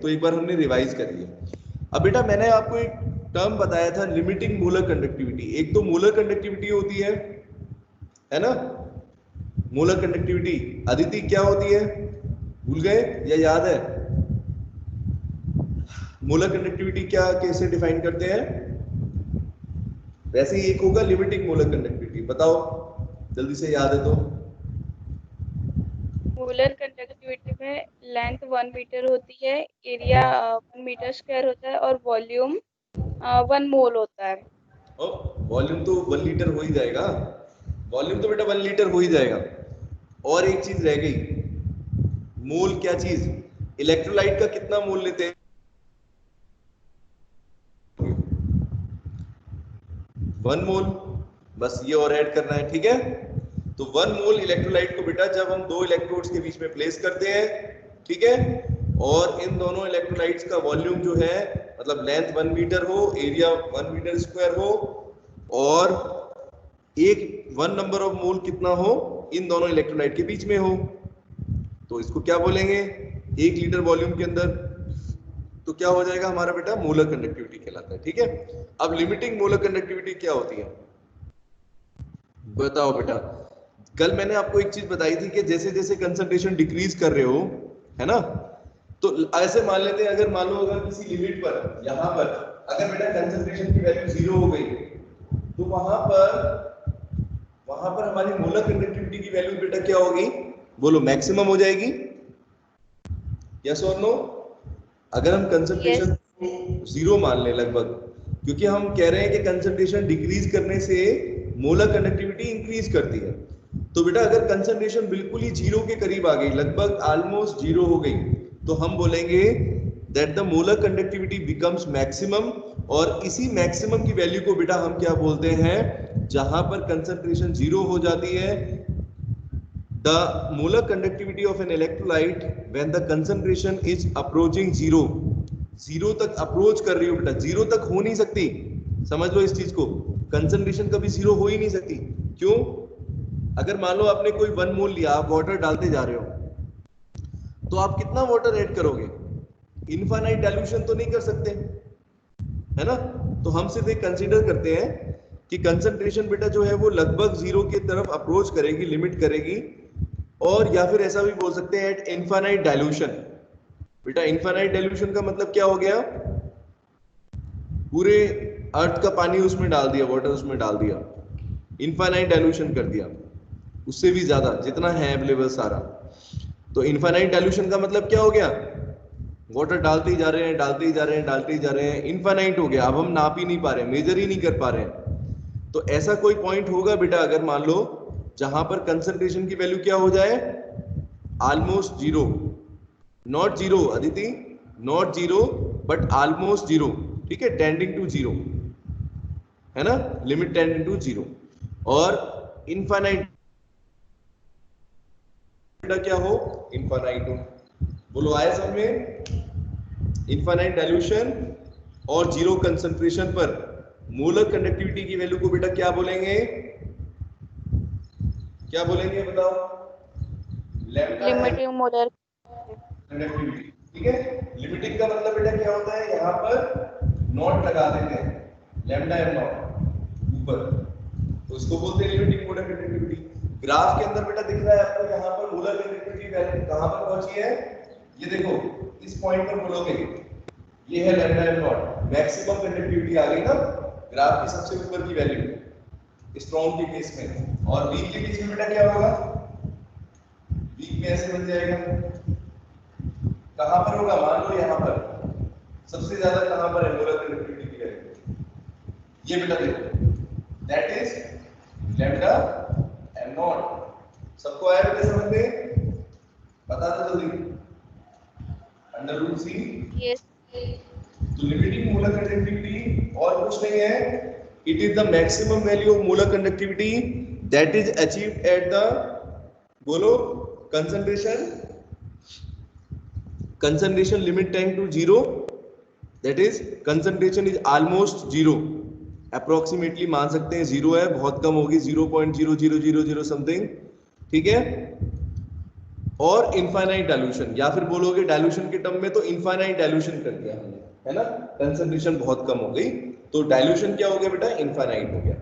तो एक बार हमने रिवाइज कर लिया। अब बेटा मैंने आपको एक टर्म बताया था लिमिटिंग मोलर कंडक्टिविटी। एक तो मोलर कंडक्टिविटी होती है ना, मोलर कंडक्टिविटी। अदिति क्या होती है, भूल गए या याद है? मोलर कंडक्टिविटी क्या कैसे डिफाइन करते हैं? वैसे ही एक होगा लिमिटिंग मोलर कंडक्टिविटी, बताओ जल्दी से, याद है तो। मोलर कंडक्टिविटी में लेंथ 1 मीटर होती है, एरिया 1 मीटर स्क्वायर होता है और वॉल्यूम 1 मोल होता है। वॉल्यूम तो 1 लीटर हो ही जाएगा, वॉल्यूम तो बेटा 1 लीटर हो ही जाएगा। और एक चीज रह गई, मोल क्या चीज, इलेक्ट्रोलाइट का कितना मोल लेते हैं? 1 मोल, बस ये और ऐड करना है, ठीक है। तो 1 मोल इलेक्ट्रोलाइट को बेटा जब हम दो इलेक्ट्रोड्स के बीच में प्लेस करते हैं, ठीक है, और इन दोनों इलेक्ट्रोलाइट्स का वॉल्यूम जो है, मतलब लेंथ 1 मीटर हो, एरिया 1 मीटर स्क्वायर हो, और एक 1 नंबर ऑफ मोल कितना हो इन दोनों इलेक्ट्रोलाइट के बीच में हो, तो इसको क्या बोलेंगे? 1 लीटर वॉल्यूम के अंदर तो क्या हो जाएगा हमारा बेटा? मोलर कंडक्टिविटी कहलाता है, ठीक है। अब लिमिटिंग मोलर कंडक्टिविटी क्या होती है, बताओ बेटा। कल मैंने आपको एक चीज बताई थी कि जैसे जैसे कंसंट्रेशन डिक्रीज कर रहे हो, है ना, तो ऐसे मान लेते हैं, अगर मान लो अगर किसी लिमिट पर, यहां पर अगर बेटा कंसंट्रेशन की वैल्यू 0 हो गई, तो वहां पर हमारी मोलर कंडक्टिविटी की वैल्यू बेटा क्या होगी, बोलो? मैक्सिमम हो जाएगी, यस और नो? अगर हम कंसंट्रेशन को 0 मान लें लगभग, क्योंकि हम कह रहे हैं कि कंसंट्रेशन डिक्रीज करने से मोलर कंडक्टिविटी इंक्रीज करती है, तो बेटा अगर कंसंट्रेशन बिल्कुल ही 0 के करीब आ गई, लगभग ऑलमोस्ट 0 हो गई, तो हम बोलेंगे that the molar conductivity becomes maximum. और इसी मैक्सिमम की वैल्यू को बेटा हम क्या बोलते हैं, जहां पर कंसंट्रेशन 0 हो जाती है, the molar conductivity of an electrolyte when the concentration is approaching 0, 0 तक अप्रोच कर रही हो बेटा, 0 तक हो नहीं सकती, समझ लो इस चीज को, कंसंट्रेशन कभी 0 हो ही नहीं सकती। क्यों? अगर मान लो आपने कोई 1 मोल लिया, आप वाटर डालते जा रहे हो, तो आप कितना वाटर ऐड करोगे? इनफाइनाइट डाइल्यूशन तो नहीं कर सकते, है ना। तो हम सिर्फ एक कंसीडर करते हैं कि कंसंट्रेशन बेटा जो है वो लगभग 0 की तरफ अप्रोच करेगी, लिमिट करेगी, और या फिर ऐसा भी बोल सकते हैं एट इनफाइनाइट डाइल्यूशन। बेटा इनफाइनाइट डाइल्यूशन का मतलब क्या हो गया? पूरे अर्थ का पानी उसमें डाल दिया, वाटर उसमें डाल दिया, इनफाइनाइट डाइल्यूशन कर दिया, उससे भी ज्यादा जितना है अवेलेबल सारा। तो इनफाइनाइट डाइल्यूशन का मतलब क्या हो गया? वाटर डालते ही जा रहे हैं, डालते ही जा रहे हैं, डालते ही जा रहे हैं, इनफाइनाइट हो गया, अब हम नाप ही नहीं पा रहे, मेजर ही नहीं कर पा रहे हैं। तो ऐसा कोई पॉइंट होगा बेटा, अगर मान लो जहां पर कंसंट्रेशन की वैल्यू क्या हो जाए, almost 0, not 0 Aditi, not 0 but almost 0, ठीक है, टेंडिंग टू 0, है ना, लिमिट टेंडिंग टू 0। और इनफाइनाइट क्या हो? इनफाइनाइट हो, बोलो आए समझ में? इनफाइनाइट डाइल्यूशन और 0 कंसंट्रेशन पर मोलर कंडक्टिविटी की वैल्यू को बेटा क्या बोलेंगे? क्या बोलेंगे बताओ? लिमिटिंग मोलर कंडक्टिविटी, ठीक है। लिमिटिंग का मतलब बेटा क्या होता है, यहाँ पर नॉट लगा देते हैं, लैम्डा एम नॉट ऊपर, तो इसको बोलते हैं लिमिटिंग मोलर कंडक्टिविटी। ग्राफ के अंदर बेटा दिख रहा है आपको, यहाँ पर मोलर कंडक्टिविटी वैल्यू कहाँ पर पहुंची है, ये देखो, इस पॉइंट पर बोलोगे ये है lambda M naught, maximum conductivity आ गई ना, ग्राफ की सबसे ऊपर की वैल्यू स्ट्रॉन्ग के केस में। और वीक के केस में बेटा क्या होगा? वीक में ऐसे बन जाएगा, कहां पर होगा? मान लो यहां पर सबसे ज्यादा कहां पर है मोलर कंडक्टिविटी की वैल्यू, ये बेटा देखो, that is lambda M not. सबको आया बेटा समझ में? बता दो जल्दी, अंडर रूट सी। यस। तो लिमिटिंग मोलर कंडक्टिविटी और कुछ नहीं है, it is the maximum value of molar conductivity that is achieved at the, बोलो, concentration limit tend to 0, that is concentration is almost 0, approximately मान सकते हैं 0 है, बहुत कम होगी 0.0000 समथिंग, ठीक है। और इनफाइनाइट डाइल्यूशन, या फिर बोलोगे डाइल्यूशन के टर्म में तो इनफाइनाइट डाइल्यूशन कर दिया हमने, है ना, कंसंट्रेशन बहुत कम हो गई, तो डाइल्यूशन क्या हो गया बेटा, इनफाइनाइट हो गया।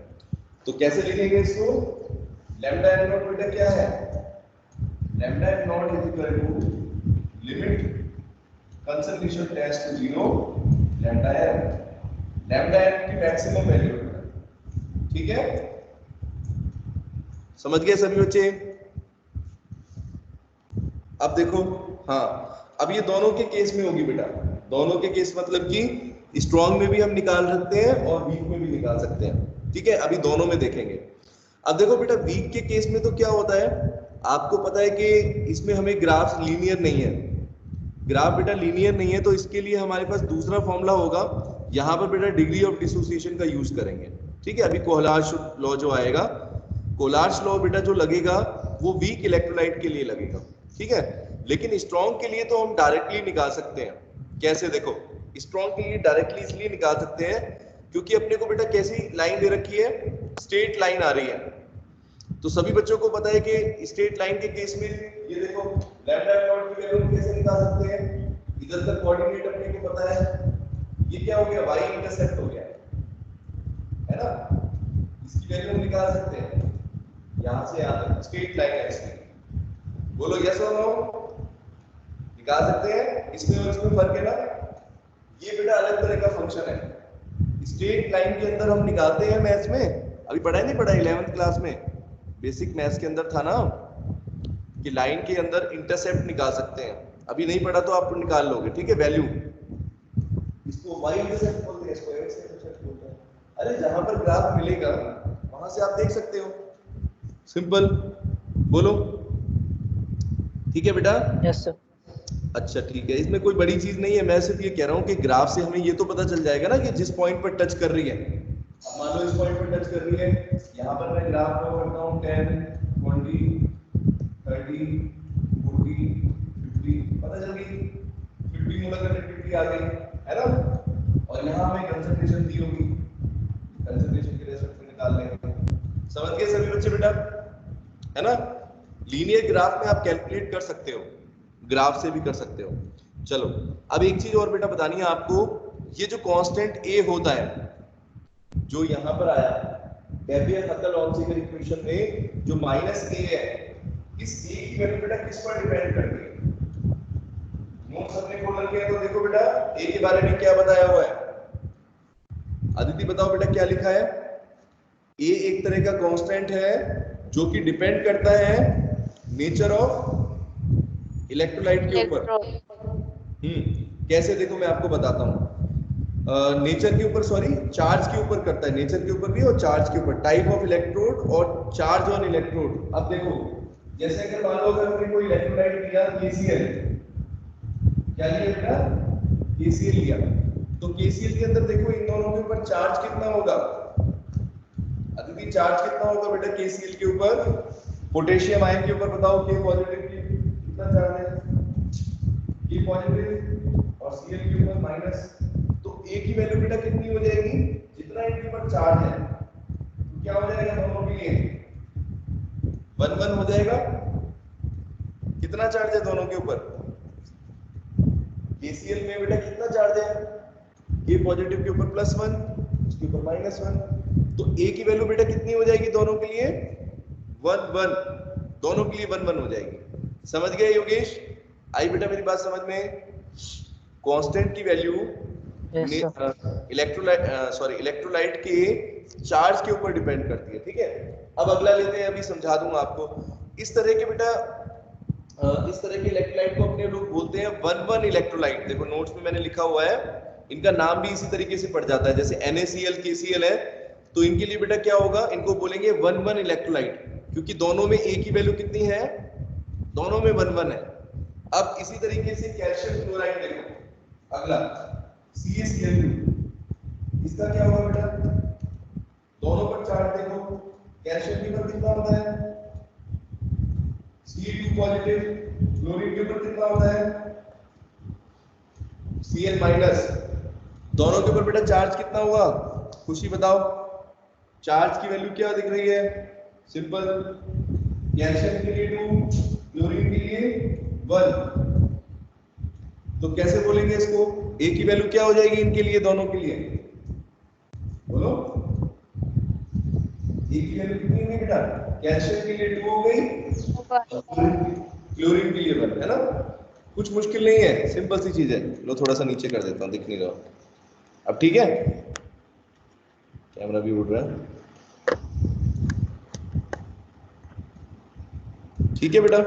तो कैसे लिखेंगे इसको, लैम्डा एम नॉट बेटा क्या है, lambda M naught is equal to limit concentration tends to 0 lambda M की मैक्सिमम वैल्यू, ठीक है, समझ गए सभी बच्चे। अब देखो, हाँ अब ये दोनों के केस में होगी बेटा, दोनों के केस मतलब कि स्ट्रॉन्ग में भी हम निकाल सकते हैं और वीक में भी निकाल सकते हैं, ठीक है, अभी दोनों में देखेंगे। अब देखो बेटा वीक के केस में तो क्या होता है, आपको पता है कि इसमें हमें ग्राफ लीनियर नहीं है, ग्राफ बेटा लीनियर नहीं है, तो इसके लिए हमारे पास दूसरा फॉर्मूला होगा, यहाँ पर बेटा डिग्री ऑफ डिसोसिएशन का यूज करेंगे, ठीक है। अभी कोहलार्श लॉ जो आएगा, कोहलार्श लॉ बेटा जो लगेगा वो वीक इलेक्ट्रोलाइट के लिए लगेगा, ठीक है, लेकिन स्ट्रॉन्ग के लिए तो हम डायरेक्टली निकाल सकते हैं। कैसे, देखो स्ट्रॉन्ग के लिए डायरेक्टली इसलिए निकाल सकते हैं क्योंकि अपने को बेटा कैसी लाइन दे रखी है, स्ट्रेट लाइन आ रही है, तो सभी बच्चों को पता है कि स्ट्रेट लाइन के केस में ये देखो लैम्डा नॉट की वैल्यू कैसे निकाल सकते हैं, इधर तक कोऑर्डिनेट अपने को पता है, ये क्या हो गया, y इंटरसेप्ट हो गया, है ना, इसकी वैल्यू हम निकाल सकते हैं, यहां से यहां तक स्ट्रेट लाइन है इसमें, बोलो यस और नो, निकाल सकते हैं, इसमें और इसमें फर्क है ना, ये बेटा अलग तरह का फंक्शन है, स्ट्रेट लाइन के अंदर हम निकालते हैं मैथ्स में, अभी पढ़ा नहीं पढ़ा 11th क्लास में, बेसिक मैथ्स के अंदर था ना कि लाइन के अंदर इंटरसेप्ट निकाल सकते हैं, अभी नहीं पढ़ा तो आप निकाल लोगे, ठीक है, वैल्यू, इसको y इंटरसेप्ट बोलते हैं, इसको x इंटरसेप्ट बोलते हैं, अरे जहां पर ग्राफ मिलेगा वहां से आप देख सकते हो, सिंपल, बोलो ठीक है बेटा, यस सर। अच्छा ठीक है, इसमें कोई बड़ी चीज नहीं है, मैं सिर्फ ये कह रहा हूँ कि ग्राफ से हमें ये तो पता चल जाएगा ना कि जिस पॉइंट पर टच कर रही है, अब मान लो इस पॉइंट पर टच कर रही है, यहाँ पर मैं ग्राफ ड्रॉ करता हूँ 10 20 30 40 50, पता चल गई 50 मोलर कंडक्टिविटी आ गई, है ना, और यहाँ हमें कंसंट्रेशन दी होगी, कंसंट्रेशन के रेस्पेक्ट में निकाल लेंगे, समझ गए सभी बच्चे बेटा, है ना, लीनियर ग्राफ में आप कैलकुलेट कर सकते हो, ग्राफ से भी कर सकते हो। चलो अब एक चीज और बेटा बतानी है आपको, ये जो कांस्टेंट a होता है जो यहाँ पर आया डेबियर-हकल-ऑनसीकर इक्वेशन में जो -a है, इस a की वैल्यू बेटा किस पर डिपेंड करती है, नोट्स अपने खोल रखे हैं तो देखो बेटा a के बारे में क्या बताया हुआ है, अदिति बताओ बेटा क्या लिखा है, a एक तरह का कांस्टेंट है जो कि डिपेंड करता है नेचर ऑफ इलेक्ट्रोलाइट के ऊपर, कैसे देखो मैं आपको बताता हूँ, नेचर के ऊपर, सॉरी चार्ज के ऊपर करता है, नेचर के ऊपर भी और चार्ज के ऊपर, टाइप ऑफ इलेक्ट्रोड और चार्ज ऑन इलेक्ट्रोड। अब देखो जैसे अगर मान लो अगर हमने कोई इलेक्ट्रोलाइट लिया KCl, क्या लिया बेटा, KCl लिया, तो KCl के अंदर देखो इन दोनों के ऊपर चार्ज कितना होगा, अदिति चार्ज कितना होगा बेटा KCl के ऊपर, पोटेशियम आयन के ऊपर बताओ K पॉजिटिव कितना चार्ज है, K पॉजिटिव और Cl के ऊपर माइनस, तो A की वैल्यू बेटा कितनी हो जाएगी, जितना इनके ऊपर चार्ज है तो क्या हो जाएगा दोनों के लिए 1 1 हो जाएगा, कितना चार्ज है दोनों के ऊपर, KCl में बेटा कितना चार्ज है, K पॉजिटिव के ऊपर +1 उसके ऊपर -1, तो A की वैल्यू बेटा कितनी हो जाएगी दोनों के लिए 1 1, दोनों के लिए 1 1 हो जाएगी, समझ गए योगेश, आई बेटा मेरी बात समझ में, कांस्टेंट की वैल्यू इलेक्ट्रोलाइट के चार्ज के ऊपर डिपेंड करती है, ठीक है। अब अगला लेते हैं, अभी समझा दूंगा आपको, इस तरह के बेटा इस तरह के इलेक्ट्रोलाइट को अपने लोग बोलते हैं 1 1 इलेक्ट्रोलाइट, देखो नोट्स में मैंने लिखा हुआ है, इनका नाम भी इसी तरीके से पड़ जाता है, जैसे NaCl KCl है, तो इनके लिए बेटा क्या होगा, इनको बोलेंगे 1 1 इलेक्ट्रोलाइट, क्योंकि दोनों में A की वैल्यू कितनी है, दोनों में 1 1 है। अब इसी तरीके से कैल्शियम क्लोराइड देखो, अगला CaCl2, इसका क्या होगा बेटा, दोनों पर चार्ज देखो, कैल्शियम के ऊपर कितना होता है Ca2 पॉजिटिव, क्लोरीन के ऊपर कितना होता है Cl माइनस, दोनों के ऊपर बेटा चार्ज कितना हुआ, खुशी बताओ, चार्ज की वैल्यू क्या दिख रही है, सिंपल, कैल्शियम के लिए 2, क्लोरीन के लिए 1। तो कैसे बोलेंगे इसको? ए की वैल्यू क्या हो जाएगी इनके लिए, दोनों के लिए? बोलो, ए की वैल्यू कितनी होगी बेटा? कैल्शियम के लिए 2 हो गई और क्लोरीन के लिए 1, है ना? कुछ मुश्किल नहीं है, सिंपल सी चीज है। लो थोड़ा सा नीचे कर देता हूँ, दिख नहीं रहा अब, ठीक है? कैमरा भी उड़ रहा है, ठीक है बेटा?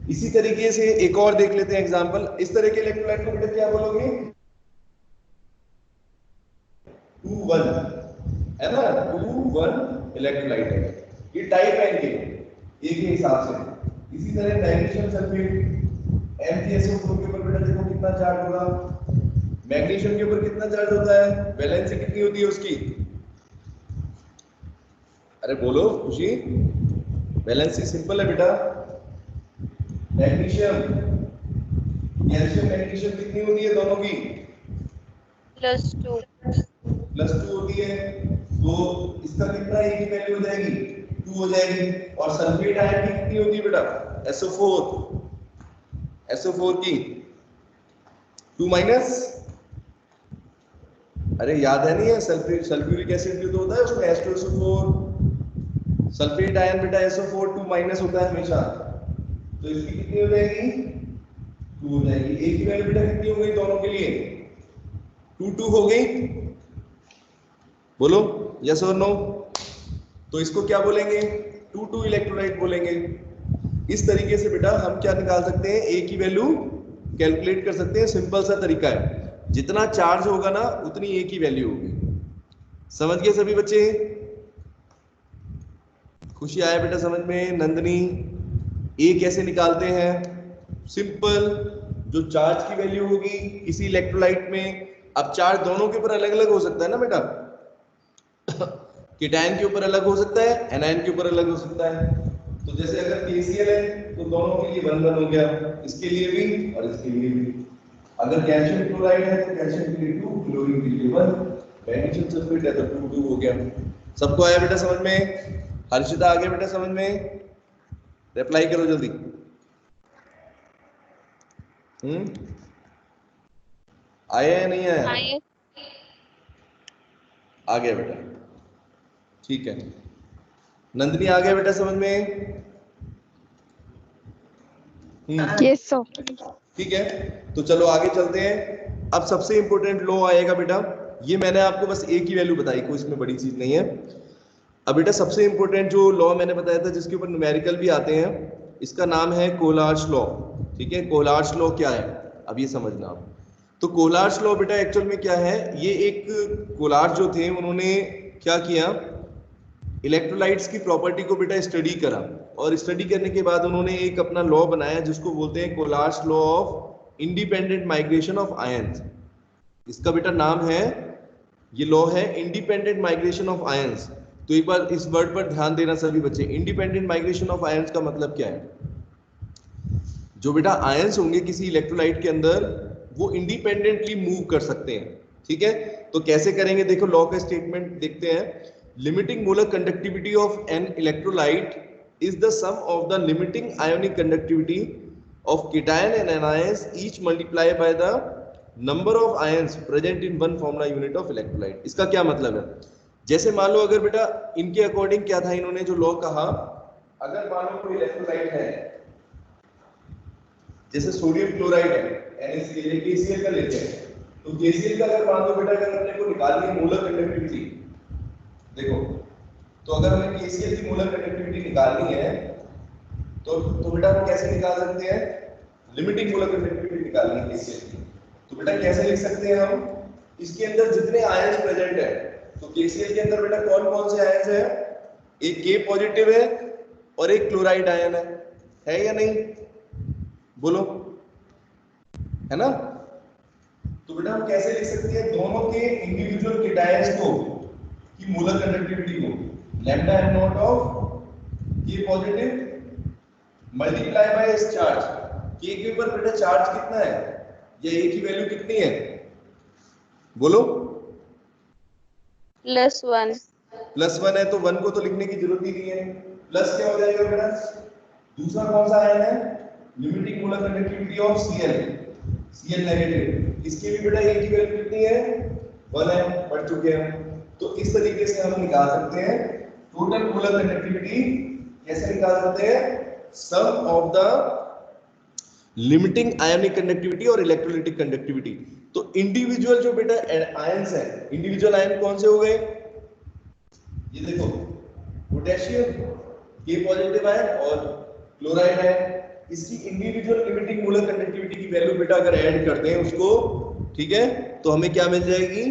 इसी तरीके से एक और देख लेते हैं एग्जांपल। इस तरह के इलेक्ट्रोलाइट को बेटा क्या बोलोगे? 2 1, है ना? 2 1 इलेक्ट्रोलाइट है। ये टाइप है इनके ए के हिसाब से। इसी तरह मैग्नीशियम सल्फेट MgSO4 के ऊपर बेटा देखो कितना चार्ज होगा। मैग्नीशियम के ऊपर कितना चार्ज होता है? वैलेंसी कितनी होती है उसकी? अरे बोलो खुशी, वैलेंसी सिंपल है बेटा। मैग्नीशियम, कैल्शियम मैग्नीशियम कितनी होती है दोनों की? +2 होती है। तो इसका कितना ए की वैल्यू हो जाएगी? 2 हो जाएगी। और सल्फेट आयन की कितनी होती है बेटा? SO4 की 2 माइनस। अरे याद है नहीं है? सल्फ्यूरिक एसिड भी तो होता है उसमें H2SO4। सल्फेट आयन बेटा SO4 2 माइनस होता है हमेशा। तो इसकी कितनी हो जाएगी? 2 हो जाएगी। ए की वैल्यू बेटा कितनी हो गई दोनों के लिए? 2 2 हो गई। बोलो यस और नो। तो इसको क्या बोलेंगे? 2 2 इलेक्ट्रोलाइट बोलेंगे। इस तरीके से बेटा हम क्या निकाल सकते हैं? ए की वैल्यू कैलकुलेट कर सकते हैं। सिंपल सा तरीका है, जितना चार्ज होगा ना उतनी ए की वैल्यू होगी। समझ गए सभी बच्चे? खुशी आया बेटा समझ में? नंदनी, ए कैसे निकालते हैं? सिंपल, जो चार्ज की वैल्यू होगी किसी इलेक्ट्रोलाइट में, अब चार्ज दोनों के ऊपर अलग अलग हो सकता है ना बेटा। कीटायन के ऊपर अलग हो सकता है, एनायन के ऊपर अलग हो सकता है। तो जैसे अगर KCl है तो दोनों के लिए 1 1 हो गया, इसके लिए भी और इसके लिए भी। अगर कैल्शियम क्लोराइड है तो कैल्शियम के लिए 2, क्लोरीन के लिए 1, मैग्नीशियम सल्फेट है तो 2 2 हो गया। सबको आया बेटा समझ में? हर्षिता आ गया बेटा समझ में? रिप्लाई करो जल्दी। आया या नहीं आया? आ गया बेटा, ठीक है। नंदिनी आ गया बेटा समझ में? Yes sir. ठीक है, तो चलो आगे चलते हैं। अब सबसे इंपॉर्टेंट लॉ आएगा बेटा। ये मैंने आपको बस ए की वैल्यू बताई, कोई इसमें बड़ी चीज नहीं है। अब बेटा सबसे इंपॉर्टेंट जो लॉ मैंने बताया था जिसके ऊपर न्यूमेरिकल भी आते हैं, इसका नाम है कोलार्स लॉ। ठीक है, कोलार्स लॉ क्या है अब ये समझना आप। तो कोलार्स लॉ बेटा एक्चुअल में क्या है, ये एक कोलार्स जो थे उन्होंने क्या किया, इलेक्ट्रोलाइट्स की प्रॉपर्टी को बेटा स्टडी करा, और स्टडी करने के बाद उन्होंने एक अपना लॉ बनाया जिसको बोलते हैं Kohlrausch's law of independent migration of ions. इसका बेटा नाम है, ये लॉ है इंडिपेंडेंट माइग्रेशन ऑफ आयंस। तो एक बार इस वर्ड पर ध्यान देना सभी बच्चे। इंडिपेंडेंट माइग्रेशन ऑफ आयंस का मतलब क्या है? जो बेटा आयंस होंगे किसी इलेक्ट्रोलाइट के अंदर वो इंडिपेंडेंटली मूव कर सकते हैं। ठीक है, तो कैसे करेंगे देखो, लॉ का स्टेटमेंट देखते हैं। Limiting molar conductivity of an electrolyte is the sum of the limiting ionic conductivity of cation and anions each multiply by the number of ions present in one formula unit of electrolyte। इसका क्या मतलब है? जैसे मान लो अगर बेटा इनके according क्या था, इन्होंने जो लॉ कहा, अगर मान लो कोई इलेक्ट्रोलाइट है जैसे सोडियम क्लोराइड है NaCl, KCl का लेते हैं, तो KCl का अगर मान लो बेटा अगर अपने को निकालनी है मोलर कंडक्टिविटी, देखो तो अगर हमें KCl की मोलर कंडक्टिविटी निकालनी है तो बेटा हम कैसे निकाल सकते हैं? लिमिटिंग मोलर कंडक्टिविटी निकालनी है KCl की, तो बेटा कैसे लिख सकते हैं हम? इसके अंदर जितने आयंस प्रेजेंट है, तो KCl के अंदर बेटा कौन कौन से आयंस है? एक K पॉजिटिव है और एक क्लोराइड आयन है या नहीं? बोलो, है ना? तो बेटा हम कैसे लिख सकते हैं दोनों के इंडिविजुअल केटायंस को की मोलर कंडक्टिविटी को? Lambda M not of K positive multiply by इस चार्ज। K के ऊपर बेटा चार्ज कितना है या A की वैल्यू कितनी है? बोलो। +1 +1 है तो 1 को तो लिखने की जरूरत ही नहीं है, प्लस क्या हो जाएगा बेटा, दूसरा कौन सा आयन है, limiting molar conductivity of Cl negative, इसकी भी बेटा एक ही वैल्यू कितनी है, 1 है, पढ़ चुके हैं। तो इस तरीके से हम निकाल सकते हैं टोटल मोलर कंडक्टिविटी। कैसे निकाल सकते हैं, sum of the limiting ionic conductivity और इलेक्ट्रोलाइटिक कंडक्टिविटी। तो इंडिविजुअल जो बेटा आयंस है, इंडिविजुअल आयन कौन से हो गए, ये देखो पोटेशियम के पॉजिटिव आयन और क्लोराइड है, इसकी इंडिविजुअल लिमिटिंग मोलर कंडक्टिविटी की वैल्यू बेटा अगर ऐड करते हैं उसको, ठीक है, तो हमें क्या मिल जाएगी,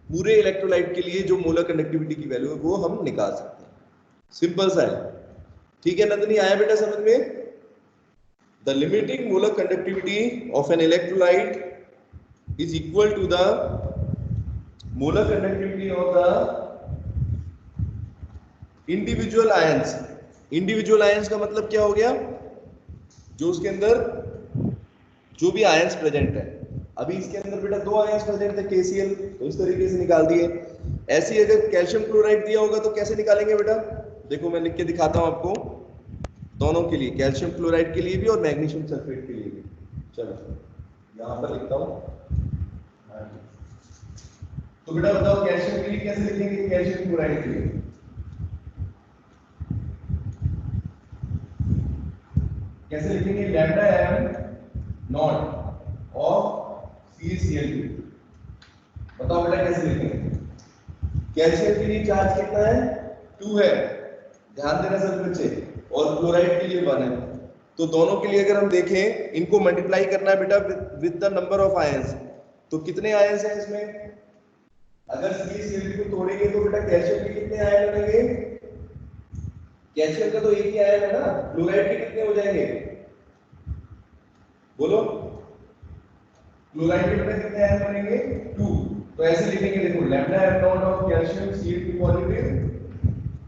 पूरे इलेक्ट्रोलाइट के लिए जो मोलर कंडक्टिविटी की वैल्यू है वो हम निकाल सकते हैं। सिंपल सा है, ठीक है नंदनी, आया बेटा समझ में। The limiting molar conductivity of an electrolyte is equal to the molar conductivity of the individual ions. Individual ions का मतलब क्या हो गया, जो उसके अंदर जो भी आयंस प्रेजेंट है। अभी इसके अंदर बेटा 2 आयंस प्रेजेंट है KCl, तो इस तरीके से निकाल दिए। ऐसे ही अगर कैल्शियम क्लोराइड दिया होगा तो कैसे निकालेंगे बेटा, देखो मैं लिख के दिखाता हूं आपको, दोनों के लिए, कैल्शियम क्लोराइड के लिए भी और मैग्नीशियम सल्फेट के लिए भी। चलो यहां पर लिखता हूं, तो बेटा बताओ कैल्शियम के लिए कैसे लिखेंगे, कैल्शियम क्लोराइड के लिए कैसे लिखेंगे, lambda m naught of CaCl2। बताओ बेटा कैसे लिखेंगे, कैल्शियम के लिए चार्ज कितना है, 2 है, ध्यान देना सब बच्चे, और क्लोराइड के लिए 1 है। तो दोनों के लिए अगर हम देखें, इनको मल्टीप्लाई करना है बेटा with the number of ions. तो कितने आयंस हैं इसमें, अगर CaCl2 को तोड़ेंगे तो बेटा कैल्शियम के कितने आयन बनेंगे, कैल्शियम का तो एक ही आयन है ना, क्लोराइड के कितने हो जाएंगे, बोलो, क्लोराइड के बेटा कितने आयन बनेंगे, 2। तो ऐसे लिखेंगे, देखो lambda m naught of calcium Cl2 positive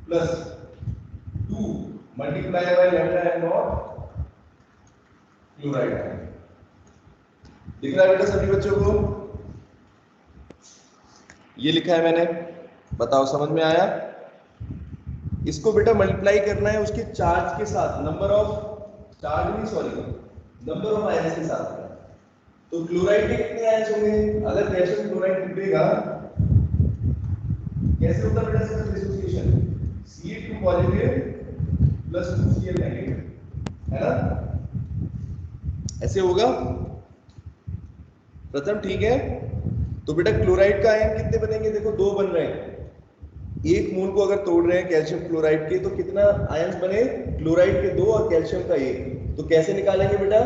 plus 2 multiply by lambda m not chloride ion. दिख रहा है बेटा सभी बच्चों को, ये लिखा है मैंने, बताओ समझ में आया। इसको बेटा मल्टीप्लाई करना है उसके चार्ज के साथ, नंबर ऑफ चार्ज नहीं सॉरी नंबर ऑफ आयंस के साथ। तो क्लोराइड के कितने आयंस होंगे, अगर कैल्शियम क्लोराइड टूटेगा कैसे होता है बेटा इसका dissociation, Ca2 positive plus 2Cl negative, है ना, ऐसे होगा प्रथम, ठीक है। तो बेटा क्लोराइड का आयन कितने बनेंगे, देखो 2 बन रहे हैं, एक मोल को अगर तोड़ रहे हैं कैल्शियम क्लोराइड के तो कितना आयंस बने, क्लोराइड के 2 और कैल्शियम का 1। तो कैसे निकालेंगे बेटा,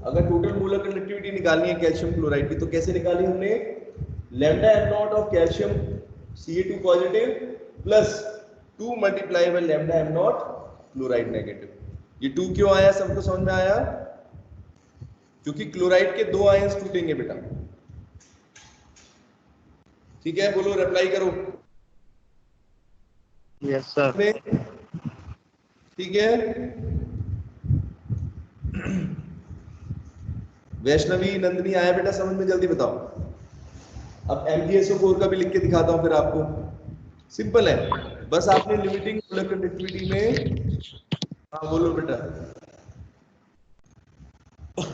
अगर टोटल मोलर कंडक्टिविटी निकालनी है कैल्शियम क्लोराइड की तो कैसे निकाली हमने, lambda m naught of calcium Ca2 positive plus 2 multiply by lambda m not chloride negative. ये 2 क्यों आया, सबको समझ में आया, क्योंकि क्लोराइड के 2 आयंस टूटेंगे बेटा, ठीक है, बोलो रिप्लाई करो। यस सर, ठीक है। वैष्णवी नंदनी आया बेटा समझ में, जल्दी बताओ। अब MgSO4 का भी लिख के दिखाता हूं फिर आपको, सिंपल है, बस आपने लिमिटिंग मोलर कंडक्टिविटी में, हाँ बोलो बेटा।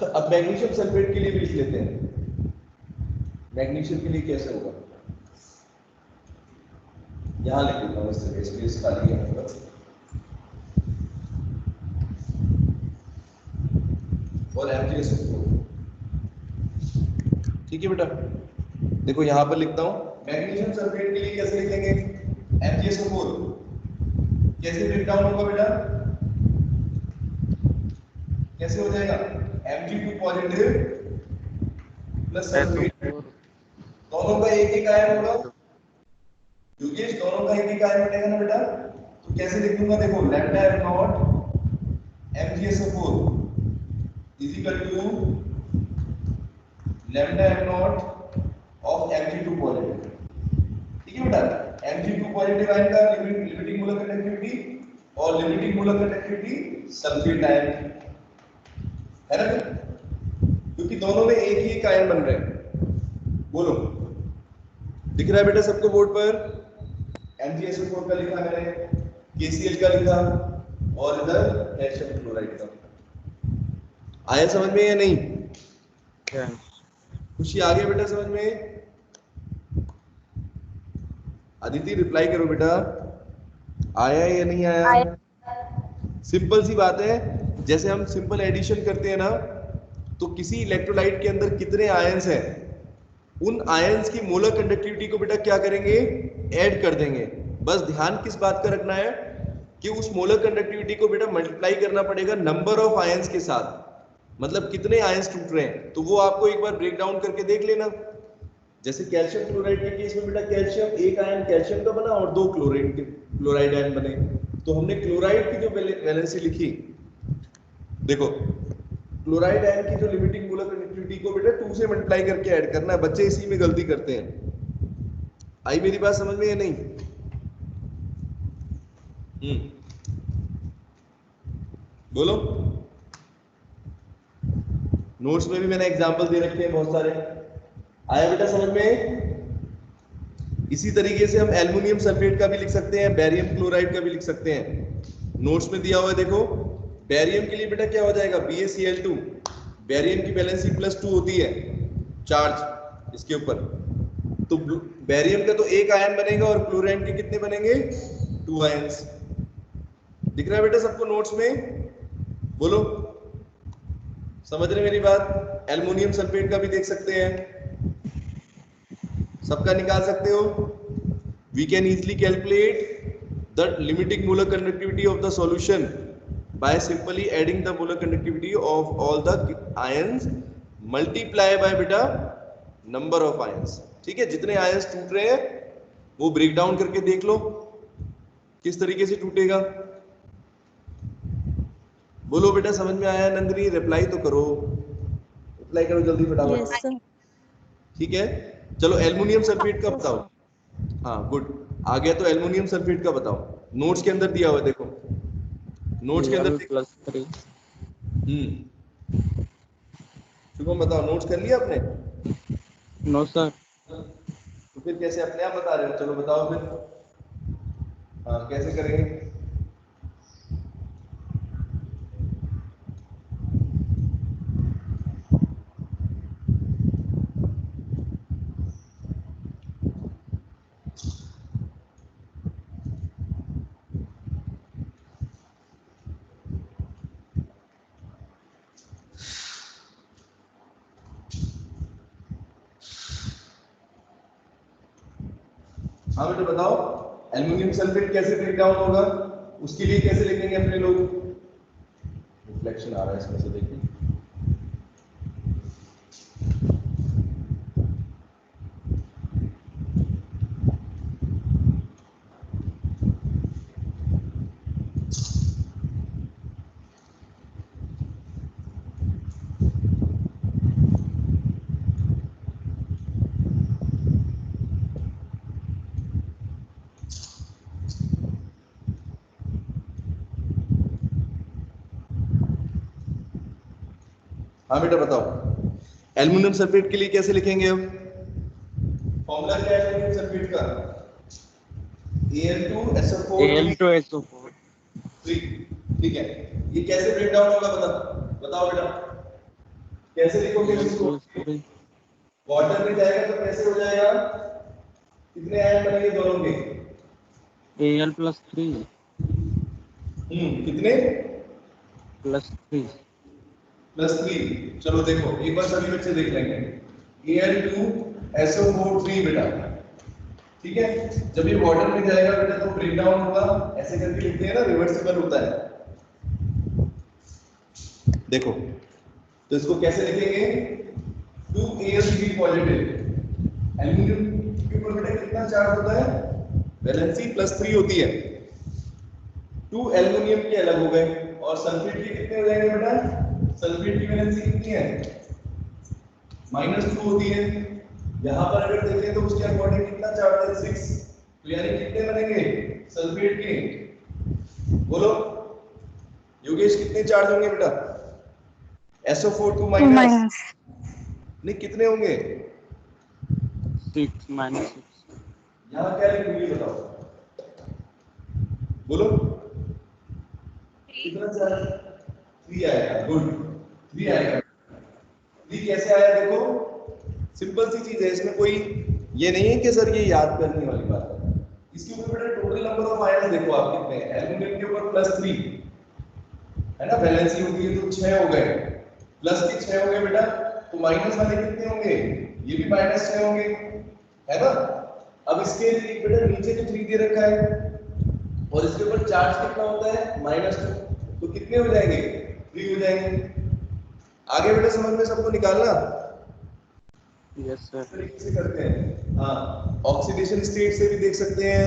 अब मैग्नीशियम सल्फेट के लिए भी लिख लेते हैं, मैग्नीशियम के लिए कैसे होगा, यहां लिख देता हूं, स्पेस खाली है यहाँ पर, और MgSO4, ठीक है बेटा। देखो यहां पर लिखता हूं, मैग्नीशियम सल्फेट के लिए कैसे लिखेंगे, MgSO4 कैसे ब्रेक डाउन होगा बेटा, कैसे हो जाएगा, Mg2 पॉजिटिव प्लस सल्फेट, दोनों का एक एक आयन होगा, योगेश दोनों का एक एक आयन बनेगा ना बेटा। तो कैसे लिख दूंगा, देखो lambda m naught MgSO4 is equal to lambda m naught of Mg2 positive, ठीक है बेटा। Mg2 पॉजिटिव आयन का लिमिटिंग मोलर कंडक्टिविटी और limiting molar conductivity sulphate ion, है ना, क्योंकि दोनों में एक ही आयन बन रहे हैं। बोलो दिख रहा है बेटा सबको बोर्ड पर, MgSO4 का लिखा मैंने, KCl का लिखा, और इधर कैल्शियम क्लोराइड का। आया समझ में या नहीं? खुशी आ गया बेटा समझ में? अदिति रिप्लाई करो बेटा, आया या नहीं आया? सिंपल सी बात है, जैसे हम सिंपल एडिशन करते हैं ना, तो किसी इलेक्ट्रोलाइट के अंदर कितने आयंस हैं, उन आयंस की मोलर कंडक्टिविटी को बेटा क्या करेंगे, ऐड कर देंगे। बस ध्यान किस बात का रखना है कि उस मोलर कंडक्टिविटी को बेटा मल्टीप्लाई करना पड़ेगा नंबर ऑफ आयंस के साथ, मतलब कितने आयंस टूट रहे हैं। तो वो आपको एक बार ब्रेक डाउन करके देख लेना। जैसे कैल्शियम क्लोराइड के केस में बेटा कैल्शियम, एक आयन कैल्शियम का बना और 2 क्लोराइड आयन बने। तो हमने क्लोराइड की जो वैलेंसी लिखी, देखो क्लोराइड आयन की जो लिमिटिंग मोलर कंडक्टिविटी को बेटा 2 से मल्टीप्लाई करके ऐड करना है। बच्चे इसी में गलती करते हैं। आई मेरी बात समझ में या नहीं? बोलो। नोट्स में भी मैंने एग्जांपल दे रखे हैं बहुत सारे। आया बेटा समझ में? इसी तरीके से हम एल्युमिनियम सल्फेट का भी लिख सकते हैं, बैरियम क्लोराइड का भी लिख सकते हैं। नोट्स में दिया हुआ है देखो, बैरियम के लिए बेटा क्या हो जाएगा, BaCl2। बैरियम की वैलेंसी +2 होती है चार्ज इसके ऊपर, तो बैरियम का तो एक आयन बनेगा और क्लोराइड के कितने बनेंगे, 2 आयंस। दिख रहा है बेटा सबको नोट्स में? बोलो, समझ रहे मेरी बात? एल्युमिनियम सल्फेट का भी देख सकते हैं, सबका निकाल सकते हो। We can easily calculate the limiting molar conductivity of the solution by simply adding the molar conductivity of all the ions multiply by बेटा number of ions। ठीक है, जितने आयंस टूट रहे हैं वो ब्रेक डाउन करके देख लो किस तरीके से टूटेगा। बोलो बेटा समझ में आया? नंदनी रिप्लाई तो करो, रिप्लाई करो जल्दी फटाफट। Yes, sir. ठीक है, चलो एल्युमिनियम सल्फेट का बताओ। हाँ गुड, आ गया। तो एल्युमिनियम सल्फेट का बताओ, नोट्स के अंदर दिया हुआ है देखो, नोट्स के अंदर देखो। शुभम बताओ, नोट्स कर लिया आपने? No sir. तो फिर कैसे अपने आप बता रहे हो? चलो बताओ फिर। हाँ कैसे करेंगे? हाँ बेटा बताओ, एल्युमिनियम सल्फेट कैसे ब्रेक डाउन होगा, उसके लिए कैसे लिखेंगे अपने लोग? रिफ्लेक्शन आ रहा है इसमें से, देखिए। हाँ बेटा बताओ, एल्युमिनियम सल्फेट के लिए कैसे लिखेंगे अब? फॉर्मूला क्या है एल्युमिनियम सल्फेट का? Al2SO4 ठीक है, ये कैसे ब्रेक डाउन होगा बताओ बेटा, कैसे लिखोगे इसको? वाटर में जाएगा तो कैसे हो जाएगा, कितने आयन बनेंगे दोनों के? Al+3 कितने? +3 +3। चलो देखो एक बार सभी बच्चे देख लेंगे, Al2SO4 बेटा, ठीक है। जब ये वाटर में जाएगा बेटा तो ब्रेक डाउन होगा, ऐसे करके लिखते हैं ना, रिवर्सिबल होता है। देखो तो इसको कैसे लिखेंगे, 2Al3 पॉजिटिव। एल्युमिनियम के ऊपर बेटा कितना चार्ज होता है, वैलेंसी +3 होती है। 2 एल्युमिनियम के अलग हो गए, और सल्फेट के कितने हो जाएंगे बेटा? सल्फेट की वैलेंसी कितनी है, -2 होती है। यहां पर अगर देखें तो उसके अकॉर्डिंग कितना चार्ज है, 6। तो यानी कितने बनेंगे सल्फेट के? बोलो योगेश, कितने चार्ज होंगे बेटा? SO4 2 माइनस नहीं, कितने होंगे? 6 - 6 यहां क्या लिखूंगी बताओ, बोलो। कितना चार्ज 3 आएगा। गुड, 3 आएगा। 3 कैसे आया देखो, सिंपल सी चीज है, इसमें कोई ये नहीं है कि सर ये याद करने वाली बात है। इसके ऊपर बेटा टोटल नंबर ऑफ आयंस देखो आप कितने हैं। एल्यूमिनियम के ऊपर +3 है ना, वैलेंसी होती है तो 6 हो गए, प्लस के 6 हो गए बेटा, तो माइनस वाले कितने होंगे, ये भी -6 होंगे, है ना। अब इसके लिए बेटा नीचे तो 3 दे रखा है और इसके ऊपर चार्ज कितना होता है -2, तो कितने हो जाएंगे, 3 हो जाएंगे। आगे बेटा समझ में सबको निकालना। Yes sir. इस तरीके से करते हैं। हाँ, ऑक्सीडेशन स्टेट से भी देख सकते हैं,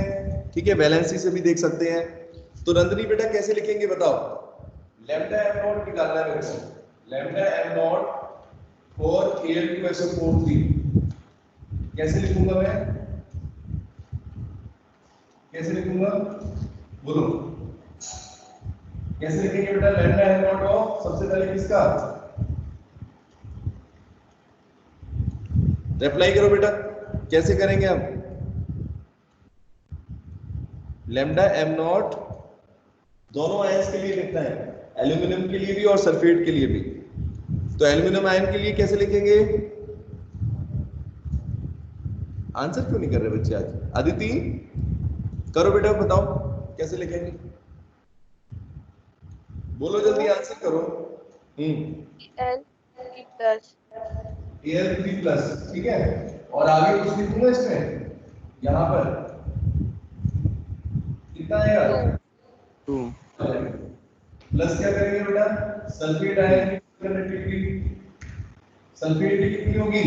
ठीक है, वैलेंसी से भी देख सकते हैं। तो नंदनी बेटा कैसे लिखेंगे बताओ, लैम्डा m नॉट निकालना है मेरे को। Lambda m not for Al2SO4 कैसे लिखूंगा मैं, कैसे लिखूंगा बोलो, कैसे लिखेंगे बेटा लैम्डा m नॉट ऑफ, सबसे पहले किसका, रिप्लाई करो बेटा, कैसे करेंगे हम। लैम्डा m नॉट दोनों आयंस के लिए लिखना है, एल्यूमिनियम के लिए भी और सल्फेट के लिए भी। तो एल्यूमिनियम आयन के लिए कैसे लिखेंगे, आंसर क्यों नहीं कर रहे बच्चे आज, अदिति करो बेटा, बताओ कैसे लिखेंगे, बोलो जल्दी आंसर करो। Al3+, ठीक है, और आगे कुछ लिखूंगा इसमें, यहाँ पर कितना आएगा 2 प्लस क्या करेंगे बेटा, सल्फेट आयन की कंडक्टिविटी, सल्फेट की कितनी होगी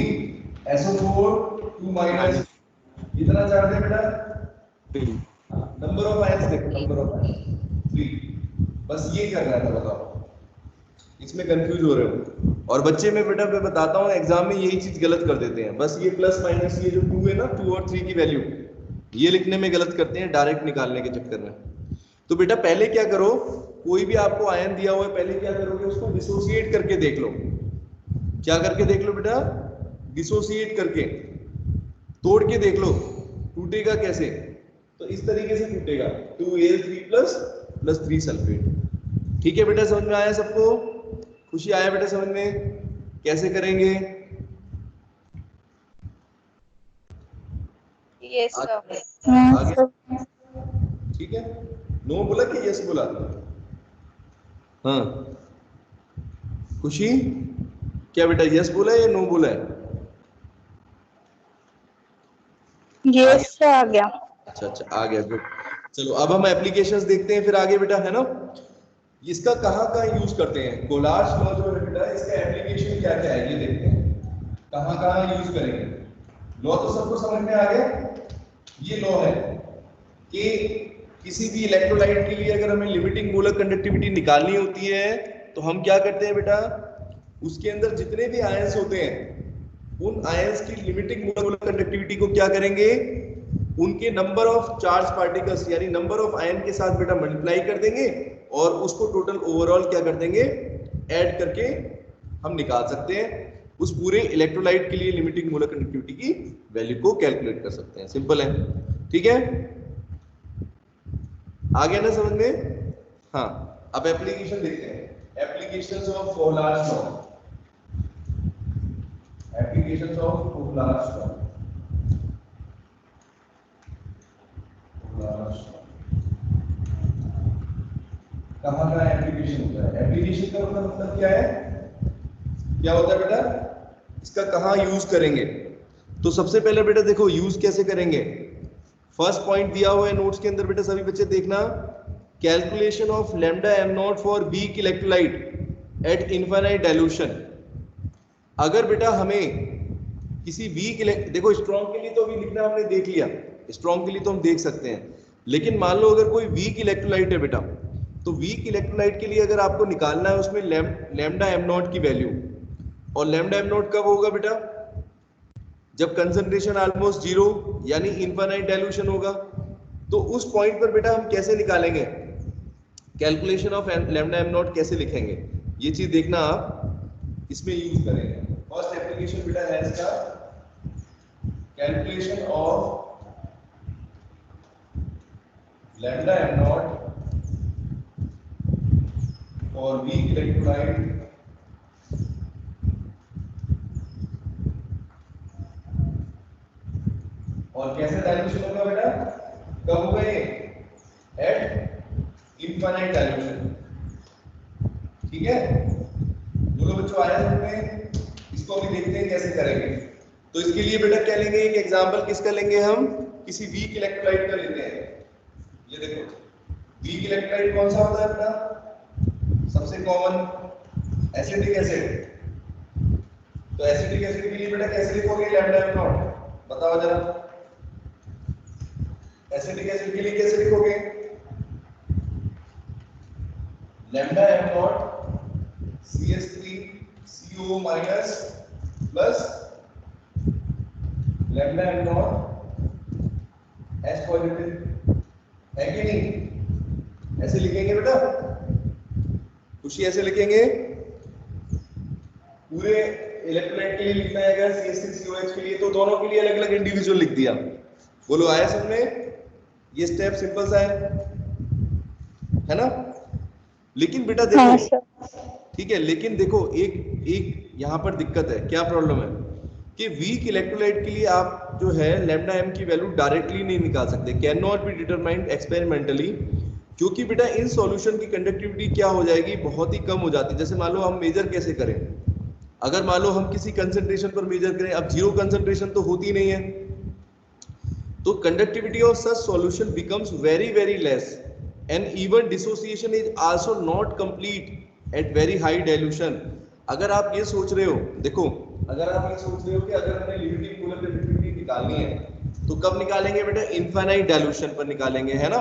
SO4 2- कितना चार्ज है बेटा 3। नंबर ऑफ आयंस देखो, नंबर ऑफ आयंस 3, बस ये कर रहा था, बताओ इसमें कंफ्यूज हो रहे हो। और बच्चे में बेटा मैं बताता हूँ एग्जाम में यही चीज गलत कर देते हैं, बस ये प्लस माइनस ये जो 2 है ना, 2 और 3 की वैल्यू ये लिखने में गलत करते हैं डायरेक्ट निकालने के चक्कर में। तो बेटा पहले क्या करो, कोई भी आपको आयन दिया हुआ है पहले क्या करोगे, उसको डिसोसिएट करके देख लो। क्या करके देख लो बेटा, डिसोसिएट करके, तोड़ के देख लो टूटेगा कैसे। तो इस तरीके से टूटेगा 2Al3+ + 3 सल्फेट। ठीक है बेटा, समझ में आया सबको, खुशी आया बेटा समझ में, कैसे करेंगे। Yes sir. आगे ठीक है, नो बोला कि यस बोला, हाँ खुशी क्या बेटा यस बोला है या नो बोला है, यस से आ गया। अच्छा आ गया, गुड। चलो अब हम एप्लीकेशंस देखते हैं फिर आगे बेटा, है ना। इसका कहाँ यूज करते हैं, कोलार्स लॉ जो है बेटा, इसका एप्लीकेशन क्या क्या है ये देखते हैं, कहाँ यूज करेंगे। लॉ तो सबको समझ में आ गया, ये लॉ है कि किसी भी इलेक्ट्रोलाइट के लिए अगर हमें लिमिटिंग मोलर कंडक्टिविटी निकालनी होती है तो हम क्या करते हैं बेटा, उसके अंदर जितने भी आयंस होते हैं उन आयंस की लिमिटिंग मोलर कंडक्टिविटी को क्या करेंगे, उनके नंबर ऑफ चार्ज पार्टिकल्स यानी नंबर ऑफ आयन के साथ बेटा मल्टीप्लाई कर देंगे और उसको टोटल ओवरऑल क्या कर देंगे, ऐड करके हम निकाल सकते हैं उस पूरे इलेक्ट्रोलाइट के लिए लिमिटिंग मोलर कंडक्टिविटी की वैल्यू को कैलकुलेट कर सकते हैं। सिंपल है, ठीक है, आ गया ना समझ में। हाँ अब एप्लीकेशन देखते हैं, applications of Kohlrausch's law, applications of Kohlrausch's law, कहाँ का एप्लीकेशन होता है, एप्लीकेशन का मतलब क्या है, क्या होता है बेटा, इसका कहाँ यूज करेंगे। तो सबसे पहले बेटा देखो यूज कैसे करेंगे, फर्स्ट पॉइंट दिया हुआ है नोट्स के अंदर बेटा, सभी बच्चे देखना, calculation of lambda m not for weak electrolyte eight infinite dilution. अगर बेटा हमें किसी वीक, देखो स्ट्रॉन्ग के लिए तो अभी लिखना हमने देख लिया, स्ट्रॉन्ग के लिए तो हम देख सकते हैं, लेकिन मान लो अगर कोई वीक इलेक्ट्रोलाइट है बेटा, तो वीक इलेक्ट्रोलाइट के लिए अगर आपको निकालना है उसमें लैम्डा m नॉट की वैल्यू, और लैम्डा m नॉट कब होगा बेटा, जब कंसंट्रेशन ऑलमोस्ट 0 यानी इनफाइनाइट डाइल्यूशन होगा। तो उस पॉइंट पर बेटा हम कैसे निकालेंगे, calculation of lambda m not कैसे लिखेंगे, ये चीज देखना आप इसमें यूज करेंगे। फर्स्ट एप्लीकेशन बेटा है इसका calculation of lambda m not और वीक इलेक्ट्रोलाइट और कैसे डाइल्यूशन होगा बेटा, कब होगा ये, एट इनफाइनाइट डाइल्यूशन। ठीक है, बोलो बच्चों आया समझ में? इसको अभी देखते हैं कैसे करेंगे। तो इसके लिए बेटा क्या लेंगे, एक एग्जांपल किसका लेंगे हम, किसी वीक इलेक्ट्रोलाइट का लेते हैं। ये देखो वीक इलेक्ट्रोलाइट कौन सा होता है बेटा, सबसे कॉमन एसिटिक एसिड। तो एसिटिक एसिड के लिए बेटा कैसे लिखोगे, लैम्डा एम नॉट, बताओ जरा। एसिटिक एसिड के लिए कैसे लिखोगे, lambda M not CH3CO minus plus lambda M naught H positive, है कि नहीं? ऐसे लिखेंगे बेटा, खुशी ऐसे लिखेंगे। पूरे इलेक्ट्रोलाइट के लिए लिखना है अगर CH3COH के लिए, तो दोनों के लिए अलग अलग इंडिविजुअल लिख दिया। बोलो आया समझ में? ये स्टेप सिंपल सा है ना? लेकिन बेटा हाँ देखो, ठीक है, लेकिन देखो एक यहाँ पर दिक्कत है। क्या प्रॉब्लम है कि वीक इलेक्ट्रोलाइट के लिए आप जो है लैम्डा एम की वैल्यू डायरेक्टली नहीं निकाल सकते, can not be determined experimentally, क्योंकि बेटा इन सॉल्यूशन की कंडक्टिविटी क्या हो जाएगी, बहुत ही कम हो जाती है। जैसे मान लो हम मेजर कैसे करें, अगर मान लो हम किसी कंसंट्रेशन पर मेजर करें, अब जीरो कंसंट्रेशन तो होती नहीं है, तो conductivity of such solution becomes very very less and even dissociation is also not complete at very high dilution. अगर आप ये सोच रहे हो, देखो अगर आप ये सोच रहे हो कि अगर हमें लिमिटिंग मोलर कंडक्टिविटी निकालनी है तो कब निकालेंगे बेटा, इनफाइनाइट डाइल्यूशन पर निकालेंगे, है ना?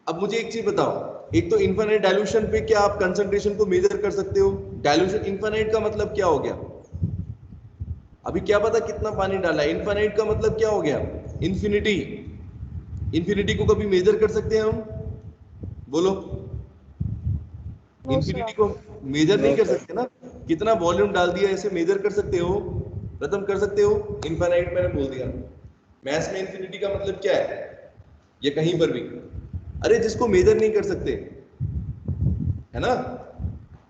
अब मुझे एक चीज बताओ, एक तो इनफाइनाइट डाइल्यूशन पे क्या आप कंसंट्रेशन को मेजर कर सकते हो? डाइल्यूशन इनफाइनाइट का मतलब क्या हो गया, अभी क्या पता कितना पानी डाला है। इनफाइनाइट का मतलब क्या हो गया, इन्फिनिटी। इन्फिनिटी को कभी मेजर कर सकते हैं हम, बोलो? इन्फिनिटी को मेजर नहीं कर सकते ना, कितना वॉल्यूम डाल दिया ऐसे मेजर कर सकते हो, प्रथम कर सकते हो। इनफाइनाइट मैंने बोल दिया। मैथ्स में इन्फिनिटी का मतलब क्या है, ये कहीं पर भी, अरे जिसको मेजर नहीं कर सकते, है ना?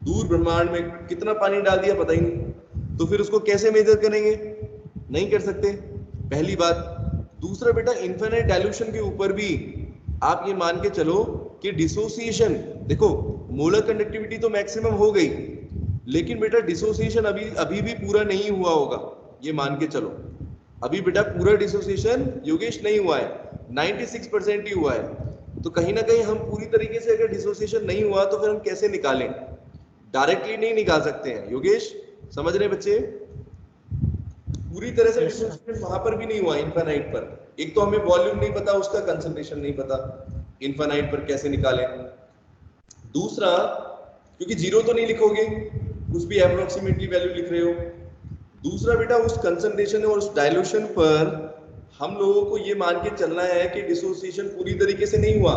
दूर ब्रह्मांड में कितना पानी डाल दिया पता ही नहीं, तो फिर उसको कैसे मेजर करेंगे, नहीं कर सकते, पहली बात। दूसरा बेटा, इनफाइनाइट डाइल्यूशन के ऊपर भी आप ये मान के चलो कि डिसोसिएशन, देखो मोलर कंडक्टिविटी तो मैक्सिमम हो गई, लेकिन बेटा डिसोसिएशन अभी भी पूरा नहीं हुआ होगा, ये मान के चलो। अभी बेटा पूरा डिसोसिएशन योगेश नहीं हुआ है, 96% ही हुआ है। तो कहीं ना कहीं हम पूरी तरीके से अगर डिसोसिएशन नहीं हुआ तो फिर हम कैसे निकालें, डायरेक्टली नहीं निकाल सकते हैं। योगेश समझ रहे बच्चे? पूरी तरह से डिसोसिएशन वहां पर भी नहीं हुआ इनफाइनाइट पर। एक तो हमें वॉल्यूम नहीं पता, उसका कंसंट्रेशन नहीं पता, इनफाइनाइट पर कैसे निकालें। दूसरा, क्योंकि जीरो तो नहीं लिखोगे, कुछ भी अप्रोक्सीमेटली वैल्यू लिख रहे हो। दूसरा बेटा, उस कंसंट्रेशन और उस डाइल्यूशन पर हम लोगों को ये मान के चलना है कि डिसोसिएशन पूरी तरीके से नहीं हुआ।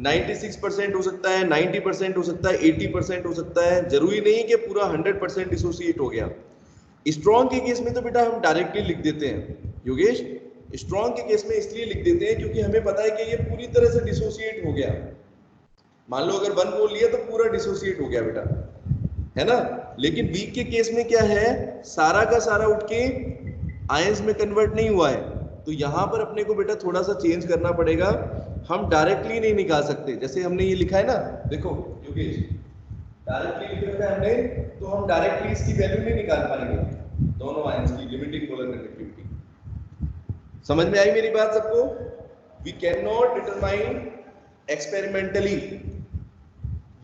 96% हो सकता है, 90% हो सकता है, 80% हो सकता है, जरूरी नहीं कि पूरा 100% डिसोसिएट हो गया। स्ट्रॉन्ग के केस में तो बेटा हम डायरेक्टली लिख देते हैं योगेश, स्ट्रॉन्ग के केस में इसलिए लिख देते हैं क्योंकि हमें पता है कि ये पूरी तरह से डिसोसिएट हो गया। मान लो अगर 1 बोल लिया तो पूरा डिसोसिएट हो गया बेटा, है ना? लेकिन वीक के केस में क्या है, सारा का सारा उठ के आयंस में कन्वर्ट नहीं हुआ है, तो यहां पर अपने को बेटा थोड़ा सा चेंज करना पड़ेगा। हम डायरेक्टली नहीं निकाल सकते, जैसे हमने ये लिखा है ना, देखो योगेश डायरेक्टली लिख रखा है हमने, तो हम डायरेक्टली इसकी वैल्यू नहीं निकाल पाएंगे दोनों आयंस की लिमिटिंग मोलर कंडक्टिविटी। समझ में आई मेरी बात सबको? We can not determine experimentally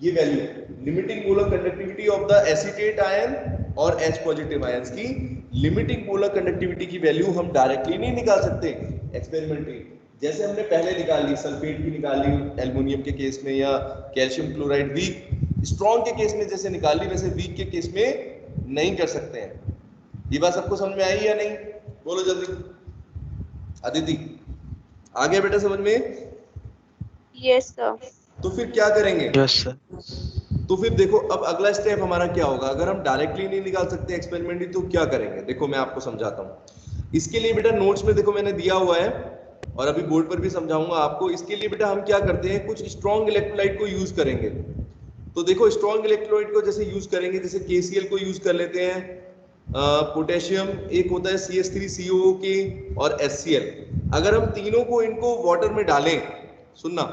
ये value, limiting molar conductivity of the acetate ion और H पॉजिटिव आयंस की लिमिटिंग मोलर कंडक्टिविटी की वैल्यू हम डायरेक्टली नहीं निकाल सकते एक्सपेरिमेंटली। जैसे हमने पहले निकाल ली, सल्फेट की निकाल ली एल्युमिनियम के केस में, या कैल्शियम क्लोराइड वीक स्ट्रॉन्ग के केस में जैसे निकाल ली, वैसे वीक के केस में नहीं कर सकते हैं। ये बात सबको समझ में आई या नहीं, बोलो जल्दी। अदिति आ गया बेटा समझ में? Yes sir. तो फिर क्या करेंगे? Yes sir. तो फिर देखो अब अगला स्टेप हमारा क्या होगा, अगर हम डायरेक्टली नहीं निकाल सकते एक्सपेरिमेंटली तो क्या करेंगे, देखो मैं आपको समझाता हूँ। इसके लिए बेटा नोट्स में देखो मैंने दिया हुआ है और अभी बोर्ड पर भी समझाऊंगा आपको। इसके लिए बेटा हम क्या करते हैं, कुछ स्ट्रॉन्ग इलेक्ट्रोलाइट को यूज करेंगे। तो देखो स्ट्रॉन्ग इलेक्ट्रोलाइट को जैसे यूज करेंगे, जैसे KCl को यूज कर लेते हैं, पोटेशियम एक होता है CH3COO और HCl। अगर हम तीनों को इनको वाटर में डालें, सुनना,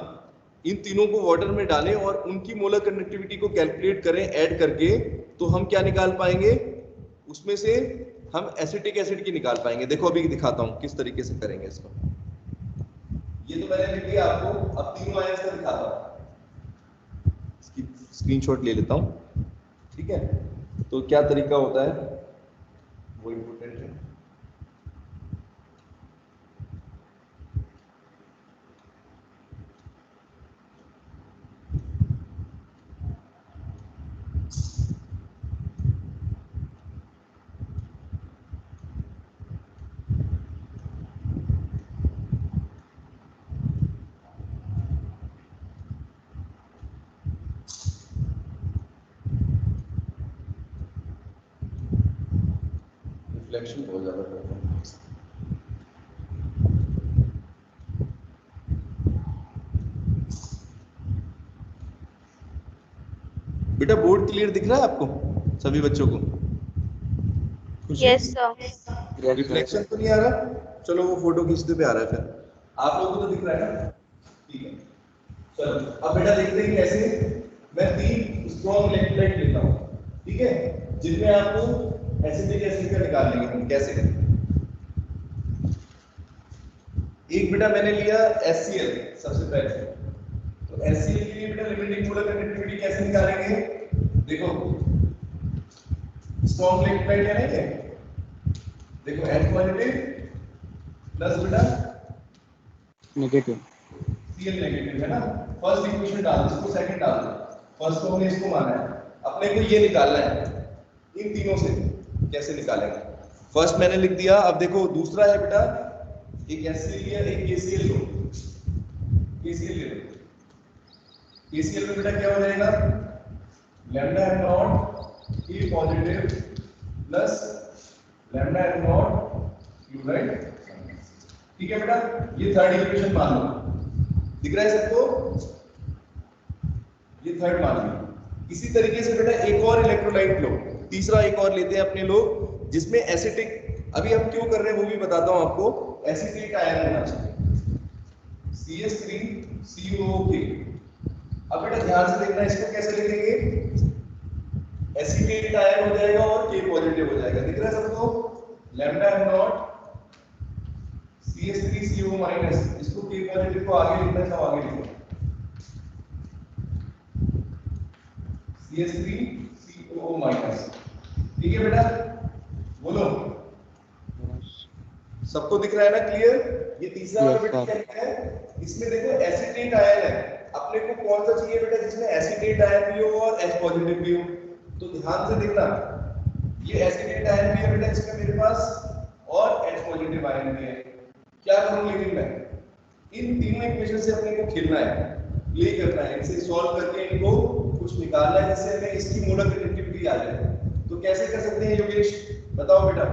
इन तीनों को वाटर में डालें और उनकी मोलर कंडक्टिविटी को कैलकुलेट करें ऐड करके, तो हम क्या निकाल पाएंगे, उसमें से हम एसिटिक एसिड की निकाल पाएंगे। देखो अभी दिखाता हूं किस तरीके से करेंगे इसको। ये तो मैंने लिख दिया आपको, अब तीनों आयंस का दिखाता हूं, इसकी स्क्रीनशॉट ले लेता हूं, ठीक है। तो क्या तरीका होता है वो इम्पोर्टेंट है। रिफ्लेक्शन बहुत ज्यादा करता है। बेटा बोर्ड क्लियर दिख रहा है आपको सभी बच्चों को? Yes sir. रिफ्लेक्शन तो नहीं आ रहा? चलो वो फोटो खींचते पे आ रहा है, फिर आप लोगों को तो दिख रहा है ना? ठीक है, चलो अब बेटा देखते हैं कैसे मैं 3 स्ट्रॉन्ग इलेक्ट्रोलाइट लेता हूं, ठीक है, जिनमें आपको एसिटिक एसिड का निकाल लेंगे हम। कैसे? एक बेटा मैंने लिया HCl सबसे पहले, तो HCl के लिए बेटा लिमिटिंग मोलर कंडक्टिविटी कैसे निकालेंगे? देखो स्ट्रॉन्ग इलेक्ट्रोलाइट है ना ये, देखो H पॉजिटिव प्लस बेटा नेगेटिव, Cl नेगेटिव है ना। फर्स्ट इक्वेशन डाल दो, इसको सेकंड डाल दो, फर्स्ट को हमने इसको माना है, अपने को ये निकालना है। इन तीनों से कैसे निकालेंगे? फर्स्ट मैंने लिख दिया। अब देखो दूसरा है बेटा, एक HCl लिया, एक KCl लो, KCl ले लो। KCl में बेटा क्या हो जाएगा, lambda M not E positive plus lambda M not Q, right? ठीक है बेटा, ये थर्ड इक्वेशन मान लो, दिख रहा है सबको? ये थर्ड मान लो। इसी तरीके से बेटा एक और इलेक्ट्रोलाइट लो, तीसरा एक और लेते हैं अपने लोग, जिसमें एसिटिक, अभी हम क्यों कर रहे हैं वो भी बताता हूं आपको, एसिटिक आयन होना चाहिए, CH3COO। अब बेटा ध्यान से देखना, इसको कैसे लिखेंगे? एसिटेट आयन हो जाएगा और K पॉजिटिव हो जाएगा, दिख रहा है सबको? Lambda M not CH3CO minus, इसको K पॉजिटिव को आगे लिखना है, सब आगे लिखो, CH3CO माइनस। ठीक है बेटा, बोलो सबको दिख रहा है ना? क्लियर? ये तीसरा वाला बेटा क्या है, इसमें देखो एसिटेट आयन है, अपने को कौन सा चाहिए बेटा जिसमें एसिटेट आयन भी हो और H पॉजिटिव भी हो? तो ध्यान से देखना, ये एसिटेट आयन भी है बेटा इसमें मेरे पास और H पॉजिटिव आयन भी है। क्या करूं लेकिन मैं इन तीनों इक्वेशन से अपने को खेलना है, प्ले करना है, इनसे सॉल्व करके इनको कुछ निकालना है जिससे हमें इसकी मोलर कंडक्टिविटी आ जाए। तो कैसे कर सकते हैं योगेश, बताओ बेटा,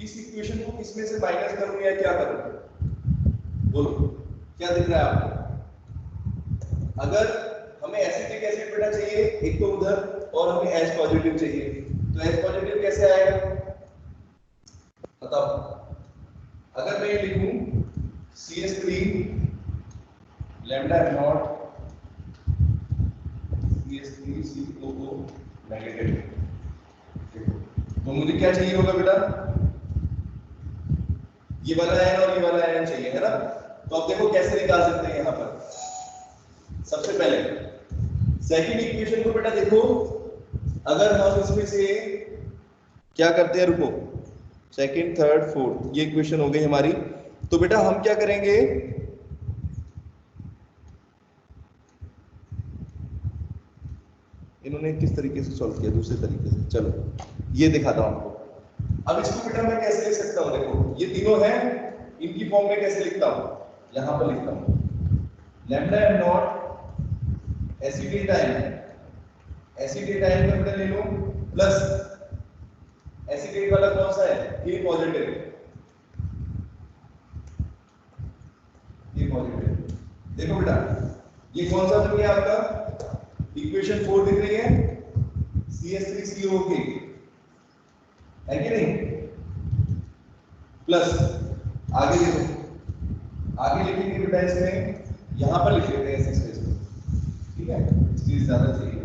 इस इक्वेशन को किसमें से माइनस करूं या क्या करूं? बोलो क्या दिख रहा है आपको? अगर हमें एसिटिक एसिड बेटा चाहिए एक तो उधर, और हमें H पॉजिटिव चाहिए, तो H पॉजिटिव कैसे आएगा बताओ? अगर मैं लिखूं CH3 lambda M not CH3COO negative, तो मुझे क्या चाहिए होगा बेटा? ये वाला आयन और ये वाला आयन चाहिए, है ना? तो अब देखो कैसे निकाल सकते हैं यहाँ पर। सबसे पहले सेकंड इक्वेशन को बेटा देखो, अगर हम इसमें से क्या करते हैं, रुको, सेकंड थर्ड फोर्थ ये इक्वेशन हो गई हमारी, तो बेटा हम क्या करेंगे, इन्होंने किस तरीके से सॉल्व किया, दूसरे तरीके से, चलो ये दिखाता हूं आपको। अब इसको बेटा मैं कैसे लिख सकता हूं, देखो ये तीनों हैं, इनकी फॉर्म में कैसे लिखता हूं, यहां पर लिखता हूं lambda M not acetate ion, acetate ion का बेटा ले लो प्लस एसिटेट वाला कौन सा है, K पॉजिटिव, K पॉजिटिव। देखो बेटा ये कौन सा बन गया आपका, इक्वेशन 4 दिख रही है, CH3CO के, है कि नहीं? प्लस आगे देखो, आगे लिखेंगे बेटा इसमें, यहां पर लिख लेते हैं ऐसे स्पेस में, ठीक है, इसलिए ज्यादा चाहिए।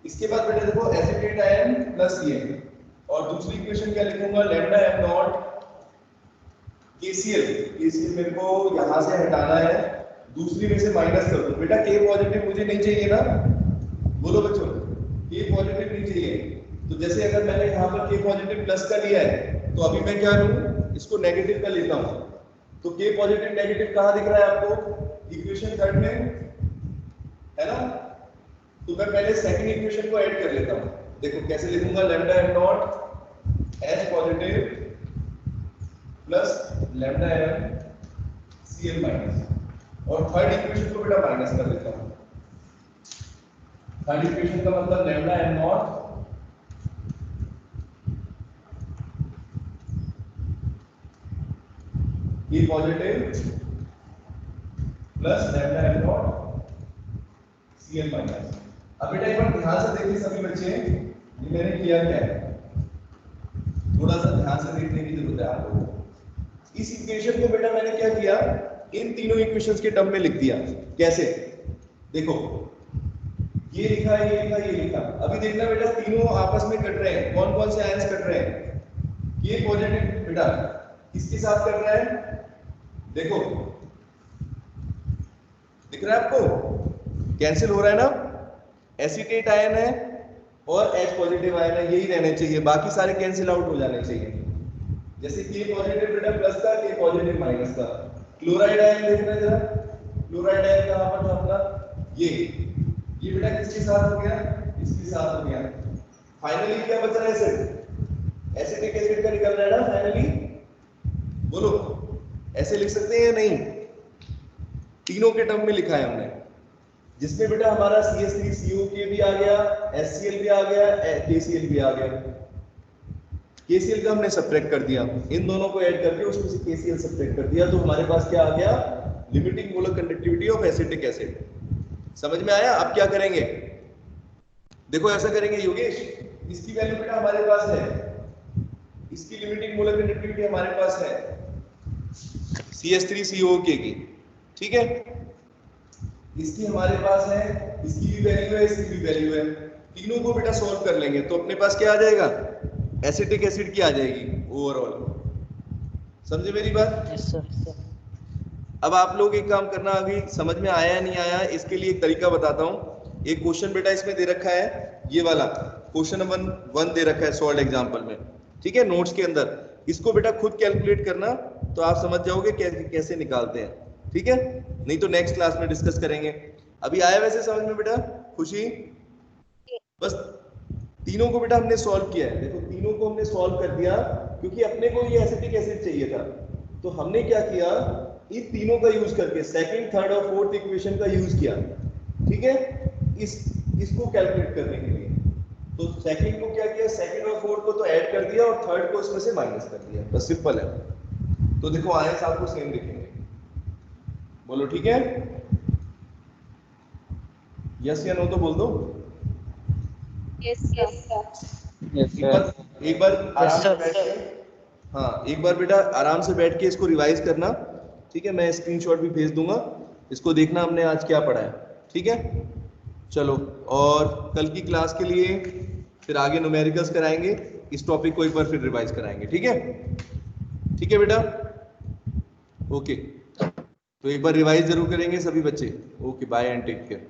इसके बाद बेटा देखो एसिटेट आयन प्लस ये, और दूसरी इक्वेशन क्या लिखूंगा, lambda M not KCl, KCl मेरे को यहां से हटाना है, दूसरी में से माइनस कर दूं। बेटा K पॉजिटिव मुझे नहीं चाहिए ना, बोलो बच्चों, K पॉजिटिव नहीं चाहिए। तो जैसे अगर मैंने यहाँ पर K पॉजिटिव प्लस का लिया है, तो अभी मैं क्या करूँ, इसको नेगेटिव का लेता हूँ। तो K पॉजिटिव नेगेटिव कहाँ दिख रहा है आपको, इक्वेशन 3 में, है ना? तो मैं पहले सेकंड इक्वेशन को ऐड कर लेता हूँ। देखो कैसे लिखूंगा, lambda M naught H positive plus lambda M Cl minus, और थर्ड इक्वेशन को बेटा माइनस कर देता हूँ। थर्ड इक्वेशन का मतलब lambda M not E positive plus lambda M not Cl minus. अब बेटा एक बार ध्यान से देखिए सभी बच्चे, ये मैंने किया क्या है, थोड़ा सा ध्यान से देखने की जरूरत है आप लोगों को। इस इक्वेशन को बेटा मैंने क्या किया, इन तीनों इक्वेशंस के टर्म में लिख दिया। कैसे, देखो ये लिखा, ये लिखा, ये लिखा। अभी देखना बेटा तीनों आपस में कट रहे हैं, कौन कौन से आयंस कट रहे हैं, ये पॉजिटिव बेटा किसके साथ कट रहा है, देखो दिख रहा है आपको, कैंसिल हो रहा है ना, एसिटेट आयन है और H पॉजिटिव आयन है, यही रहने चाहिए, बाकी सारे कैंसिल आउट हो जाने चाहिए। जैसे K पॉजिटिव बेटा प्लस का, K पॉजिटिव माइनस का। क्लोराइड आयन देखना जरा, क्लोराइड आयन कहां पर था अपना, ये बेटा किसके साथ हो गया, इसके साथ हो गया। फाइनली क्या बच रहा है, एसिड, एसिटिक एसिड का निकल रहा है ना फाइनली, बोलो ऐसे लिख सकते हैं या नहीं? तीनों के टर्म में लिखा है हमने, जिसमें बेटा हमारा CH3COK भी आ गया, HCl भी आ गया, KCl भी आ गया। KCl का हमने सब्ट्रैक्ट कर दिया, इन दोनों को ऐड करके उसमें से KCl सब्ट्रैक्ट कर दिया, तो हमारे पास क्या आ गया, limiting molar conductivity of acetic acid. समझ में आया? अब क्या करेंगे, देखो ऐसा करेंगे योगेश, इसकी वैल्यू बेटा हमारे पास है, इसकी लिमिटिंग मोलर कंडक्टिविटी हमारे पास है CH3COK की, ठीक है, इसकी हमारे पास है, इसकी भी वैल्यू है, इसकी भी वैल्यू है। तीनों को बेटा सॉल्व कर लेंगे तो अपने पास क्या आ जाएगा, एसिटिक एसिड की आ जाएगी ओवरऑल। समझे मेरी बात? Yes sir. अब आप लोग एक काम करना, अभी समझ में आया नहीं आया, इसके लिए एक तरीका बताता हूँ। एक क्वेश्चन बेटा इसमें दे रखा है, ये वाला क्वेश्चन नंबर 1 दे रखा है सॉल्व एग्जाम्पल में, ठीक है, नोट्स के अंदर। इसको बेटा खुद कैलकुलेट करना, तो आप समझ जाओगे कैसे निकालते हैं, ठीक है, नहीं तो नेक्स्ट क्लास में डिस्कस करेंगे। अभी आया वैसे समझ में बेटा, खुशी? बस तीनों को बेटा हमने सॉल्व किया है, देखो तीनों को हमने सॉल्व कर दिया, क्योंकि अपने को ये एसिटिक एसिड चाहिए था। तो हमने क्या किया, इन तीनों का यूज करके सेकंड, थर्ड और फोर्थ इक्वेशन का यूज किया, ठीक है, इसको कैलकुलेट करने के लिए। तो सेकंड को क्या किया, सेकंड और फोर्थ को तो ऐड कर दिया, और थर्ड को इसमें से माइनस कर दिया, बस सिंपल है। तो देखो आयंस आपको सेम दिखेंगे, बोलो ठीक है, यस या नो तो बोल दो। Yes sir. एक बार आराम से बैठ के, हाँ एक बार बेटा आराम से बैठ के इसको रिवाइज करना, ठीक है, मैं स्क्रीनशॉट भी भेज दूंगा, इसको देखना हमने आज क्या पढ़ा है, ठीक है। चलो, और कल की क्लास के लिए फिर आगे न्यूमेरिकल्स कराएंगे, इस टॉपिक को एक बार फिर रिवाइज कराएंगे, ठीक है, ठीक है बेटा, ओके। तो एक बार रिवाइज जरूर करेंगे सभी बच्चे, okay, bye and take care.